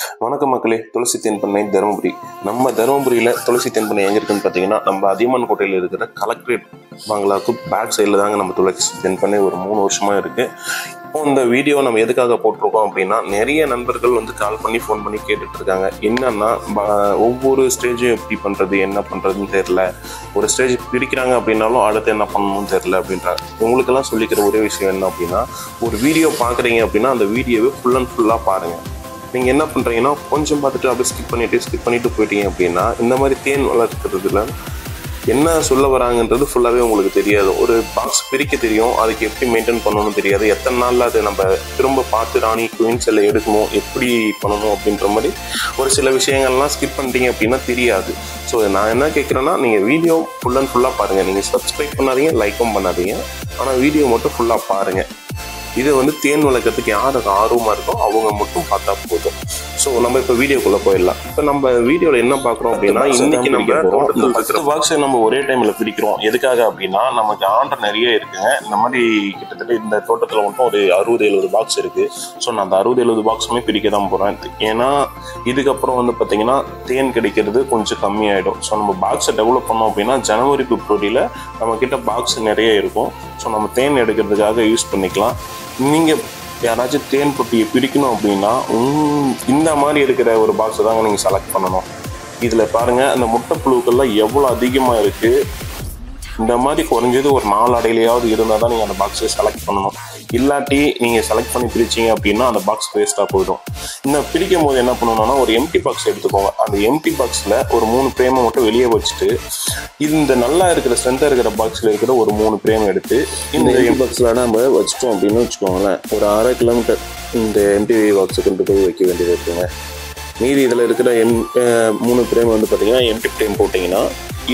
வணக்கம் மக்களே, துளசி தென்பண்ணை தருமபுரி. நம்ம தருமபுரியில் துளசி தென்பண்ணை எங்கே இருக்குன்னு பார்த்தீங்கன்னா, நம்ம அதியமான் கோட்டையில் இருக்கிற கலெக்டரேட் பங்களாவுக்கு பேக் சைடில் தாங்க நம்ம துளசி தென்பண்ணை ஒரு 3 வருஷமாக இருக்குது. இப்போ இந்த வீடியோ நம்ம எதுக்காக போட்டிருக்கோம் அப்படின்னா, நிறைய நண்பர்கள் கால் பண்ணி ஃபோன் பண்ணி கேட்டுட்டு இருக்காங்க. என்னன்னா, ஒவ்வொரு ஸ்டேஜும் எப்படி பண்ணுறது, என்ன பண்ணுறதுன்னு தெரில, ஒரு ஸ்டேஜ் பிரிக்கிறாங்க அப்படின்னாலும் அடுத்து என்ன பண்ணணும்னு தெரில அப்படின்றாங்க. உங்களுக்கெல்லாம் சொல்லிக்கிற ஒரே விஷயம் என்ன அப்படின்னா, ஒரு வீடியோ பார்க்குறீங்க அப்படின்னா அந்த வீடியோவை ஃபுல்லாக பாருங்கள். நீங்கள் என்ன பண்ணுறீங்கன்னா, கொஞ்சம் பார்த்துட்டு அப்படியே ஸ்கிப் பண்ணிவிட்டு போயிட்டீங்க அப்படின்னா, இந்த மாதிரி தேன் வளர்க்குறதுல என்ன சொல்ல வராங்கன்றது ஃபுல்லாகவே உங்களுக்கு தெரியாது. ஒரு பாக்ஸ் பிரிக்க தெரியும், அதுக்கு எப்படி மெயின்டைன் பண்ணணும்னு தெரியாது, எத்தனை நாளில் அது நம்ம திரும்ப பார்த்து ராணி குயின் செல்லை எடுக்கணும், எப்படி பண்ணணும் அப்படின்ற மாதிரி ஒரு சில விஷயங்கள்லாம் ஸ்கிப் பண்ணிட்டீங்க அப்படின்னா தெரியாது. ஸோ நான் என்ன கேட்குறேன்னா, நீங்கள் வீடியோ ஃபுல்லாக பாருங்கள். நீங்கள் சப்ஸ்கிரைப் பண்ணாதீங்க, லைக்கும் பண்ணாதீங்க, ஆனால் வீடியோ மட்டும் ஃபுல்லாக பாருங்கள். இது தேன் வளர்க்கறதுக்கு யாருக்கு ஆர்வமாக இருக்கோ அவங்க மட்டும் பார்த்தா போதும். ஸோ நம்ம இப்போ வீடியோக்குள்ளே போயிடலாம். இப்போ நம்ம வீடியோவில் என்ன பார்க்குறோம் அப்படின்னா, இன்னைக்கு நம்ம 10 பாக்ஸை நம்ம ஒரே டைமில் பிரிக்கிறோம். எதுக்காக அப்படின்னா, நமக்கு ஆர்டர் நிறைய இருக்குங்க. இந்த மாதிரி கிட்டத்தட்ட இந்த தோட்டத்தில் மட்டும் ஒரு 60-70 பாக்ஸ் இருக்குது. ஸோ நான் அந்த 60-70 பாக்ஸுமே பிரிக்க தான் போகிறேன். ஏன்னா இதுக்கப்புறம் பார்த்தீங்கன்னா தேன் கிடைக்கிறது கொஞ்சம் கம்மியாயிடும். ஸோ நம்ம பாக்ஸை டெவலப் பண்ணோம் அப்படின்னா ஜனவரி பிப்ரவரியில் நம்மக்கிட்ட பாக்ஸ் நிறைய இருக்கும். ஸோ நம்ம தேன் எடுக்கிறதுக்காக யூஸ் பண்ணிக்கலாம். நீங்கள் யாராச்சும் தேன் பொட்டியை பிரிக்கணும் அப்படின்னா இந்த மாதிரி இருக்கிற ஒரு பாக்ஸை தாங்க நீங்கள் செலக்ட் பண்ணணும். இதில் பாருங்கள், அந்த முட்டை புழுக்கள்லாம் எவ்வளோ அதிகமாக இருக்குது. இந்த மாதிரி குறைஞ்சது ஒரு 4 அடையிலையாவது இருந்தால் தான் நீங்கள் அந்த பாக்ஸை செலக்ட் பண்ணணும். இல்லாட்டி நீங்கள் செலக்ட் பண்ணி பிரிச்சிங்க அப்படின்னா அந்த பாக்ஸ் வேஸ்ட்டாக போயிடும். இந்த பிரிக்கும் போது என்ன பண்ணணும்னா, ஒரு எம்டி பாக்ஸ் எடுத்துக்கோங்க. அந்த எம்டி பாக்ஸில் ஒரு 3 பிரேமை மட்டும் வெளியே வச்சுட்டு, இந்த நல்லா இருக்கிற ஸ்ட்ரென்த்தாக இருக்கிற பாக்ஸில் இருக்கிற ஒரு 3 பிரேம் எடுத்து இந்த எம்டி பாக்ஸில் நம்ம வச்சிட்டோம் அப்படின்னு வச்சுக்கோங்களேன், ஒரு 1/2 கிலோமீட்டர் இந்த எம்டி பாக்ஸை கொண்டு போய் வைக்க வேண்டியது இருக்குங்க. மீதி இதில் இருக்கிற 3 பிரேம் பார்த்தீங்கன்னா எம்டி பிரேம் போட்டிங்கன்னா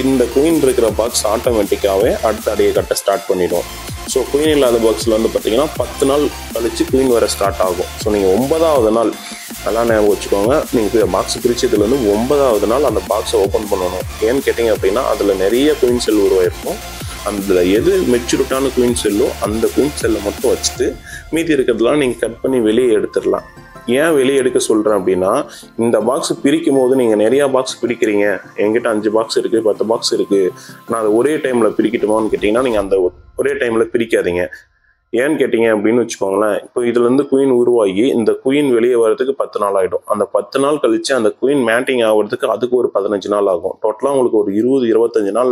இந்த குயின் இருக்கிற பாக்ஸ் ஆட்டோமேட்டிக்காகவே அடுத்த அடையை கட்ட ஸ்டார்ட் பண்ணிடும். ஸோ குயின் இல்லாத பாக்ஸில் பார்த்தீங்கன்னா 10 நாள் கழித்து குயின் வர ஸ்டார்ட் ஆகும். ஸோ நீங்கள் 9ஆவது நாள் நல்லா ஞாபகம் வச்சுக்கோங்க. நீங்கள் பாக்ஸ் பிரிச்சதுலேருந்து 9ஆவது நாள் அந்த பாக்ஸை ஓப்பன் பண்ணணும். ஏன்னு கேட்டிங்க அப்படின்னா, அதில் நிறைய குயின் செல் உருவாயிருக்கும். அதில் எது மெச்சூரிட்டான குயின் செல்லோ அந்த குயின் செல்லை மட்டும் வச்சுட்டு மீதி இருக்கிறதுலாம் நீங்கள் கட் பண்ணி வெளியே எடுத்துடலாம். ஏன் வெளியே எடுக்க சொல்கிறேன் அப்படின்னா, இந்த பாக்ஸ் பிரிக்கும் போது நீங்கள் நிறையா பாக்ஸ் பிரிக்கிறீங்க. என்கிட்ட 5 பாக்ஸ் இருக்குது, 10 பாக்ஸ் இருக்குது, நான் அதை ஒரே டைமில் பிரிக்கட்டுமான்னு கேட்டிங்கன்னா, நீங்கள் அந்த ஒரே டைமில் பிரிக்காதீங்க. ஏன்னு கேட்டிங்க அப்படின்னு வச்சுக்கோங்களேன், இப்போ இதுலேருந்து குயின் உருவாகி இந்த குயின் வெளியே வர்றதுக்கு 10 நாள் ஆகிடும். அந்த 10 நாள் கழித்து அந்த குயின் மேட்டிங் ஆகிறதுக்கு அதுக்கு ஒரு 15 நாள் ஆகும். டோட்டலாக உங்களுக்கு ஒரு 20-25 நாள்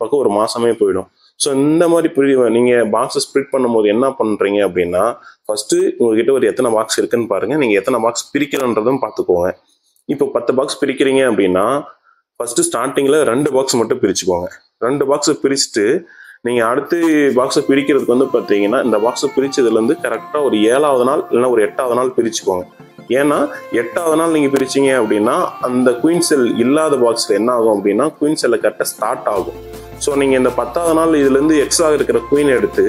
பக்கம் ஒரு மாதமே போயிடும். ஸோ இந்த மாதிரி நீங்கள் பாக்ஸை ஸ்ப்ளிட் பண்ணும்போது என்ன பண்ணுறீங்க அப்படின்னா, ஃபஸ்ட்டு உங்கள்கிட்ட ஒரு எத்தனை பாக்ஸ் இருக்குன்னு பாருங்கள். நீங்கள் எத்தனை பாக்ஸ் பிரிக்கிறன்றதும் பார்த்துக்கோங்க. இப்போ 10 பாக்ஸ் பிரிக்கிறீங்க அப்படின்னா, ஃபஸ்ட்டு ஸ்டார்டிங்கில் 2 பாக்ஸ் மட்டும் பிரிச்சுக்கோங்க. 2 பாக்ஸை பிரிச்சுட்டு நீங்கள் அடுத்து பாக்ஸை பிரிக்கிறதுக்கு பார்த்தீங்கன்னா, இந்த பாக்ஸை பிரித்ததுலேருந்து கரெக்டாக ஒரு 7ஆவது நாள் இல்லைன்னா ஒரு 8ஆவது நாள் பிரிச்சுக்கோங்க. ஏன்னா 8ஆவது நாள் நீங்கள் பிரிச்சிங்க அப்படின்னா அந்த குயின் செல் இல்லாத பாக்ஸில் என்ன ஆகும் அப்படின்னா, குயின் செல்லை கரெக்டாக ஸ்டார்ட் ஆகும். ஸோ நீங்கள் இந்த 10ஆவது நாள் இதுலேருந்து எக்ஸ்ட்ரா இருக்கிற குயின் எடுத்து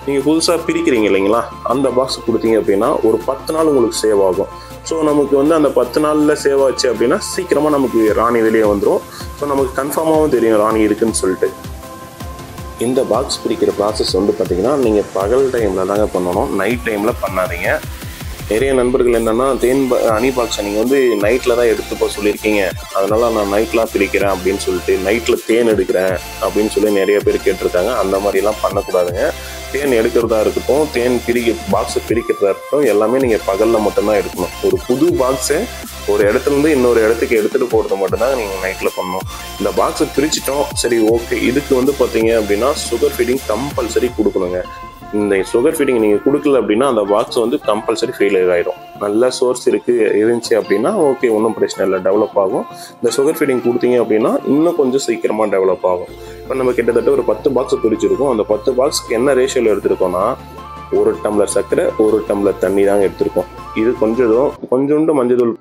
நீங்கள் புதுசாக பிரிக்கிறீங்க இல்லைங்களா, அந்த பாக்ஸ் கொடுத்தீங்க அப்படின்னா ஒரு 10 நாள் உங்களுக்கு சேவ் ஆகும். ஸோ நமக்கு அந்த 10 நாளில் சேவ் ஆச்சு அப்படின்னா சீக்கிரமாக நமக்கு ராணி வெளியே வந்துடும். ஸோ நமக்கு கன்ஃபார்மாகவும் தெரியும் ராணி இருக்குன்னு சொல்லிட்டு. இந்த பாக்ஸ் பிரிக்கிற ப்ராசஸ் பார்த்தீங்கன்னா, நீங்கள் பகல் டைமில் தாங்க பண்ணணும், நைட் டைமில் பண்ணாதீங்க. நிறைய நண்பர்கள் என்னென்னா, ஹனி பாக்ஸை நீங்கள் நைட்டில் தான் எடுத்துப்போ சொல்லியிருக்கீங்க, அதனால் நான் நைட்லாம் பிரிக்கிறேன் அப்படின்னு சொல்லிட்டு நைட்டில் தேன் எடுக்கிறேன் அப்படின்னு சொல்லி நிறைய பேர் கேட்டிருக்காங்க. அந்த மாதிரிலாம் பண்ணக்கூடாதுங்க. தேன் எடுக்கிறதா இருக்கட்டும், தேன் பாக்ஸை பிரிக்கிறதா இருக்கட்டும், எல்லாமே நீங்கள் பகலில் மட்டும்தான் எடுக்கணும். ஒரு புது பாக்ஸை ஒரு இடத்துலேருந்து இன்னொரு இடத்துக்கு எடுத்துகிட்டு போகிறது மட்டும்தான் நீங்கள் நைட்டில் பண்ணணும். இந்த பாக்ஸை பிரிச்சிட்டோம், சரி ஓகே. இதுக்கு பார்த்தீங்க அப்படின்னா சுகர் ஃபீடிங் கம்பல்சரி கொடுக்கணுங்க. இந்த சுகர் ஃபீடிங் நீங்கள் கொடுக்கல அப்படின்னா அந்த பாக்ஸ் கம்பல்சரி ஃபெயிலியர் ஆகிடும். நல்ல சோர்ஸ் இருந்துச்சு அப்படின்னா ஓகே, ஒன்றும் பிரச்சனை இல்லை, டெவலப் ஆகும். இந்த சுகர் ஃபீடிங் கொடுத்தீங்க அப்படின்னா இன்னும் கொஞ்சம் சீக்கிரமாக டெவலப் ஆகும். இப்போ நம்ம கிட்டத்தட்ட ஒரு 10 பாக்ஸ் பிரிச்சிருக்கோம். அந்த 10 பாக்ஸ்க்கு என்ன ரேஷியோவில் எடுத்திருக்கோம்னா, 1 டம்ளர் சர்க்கரை 1 டம்ளர் தண்ணி தாங்க எடுத்திருக்கோம். இது கொஞ்சோண்டு மஞ்சள் தூள்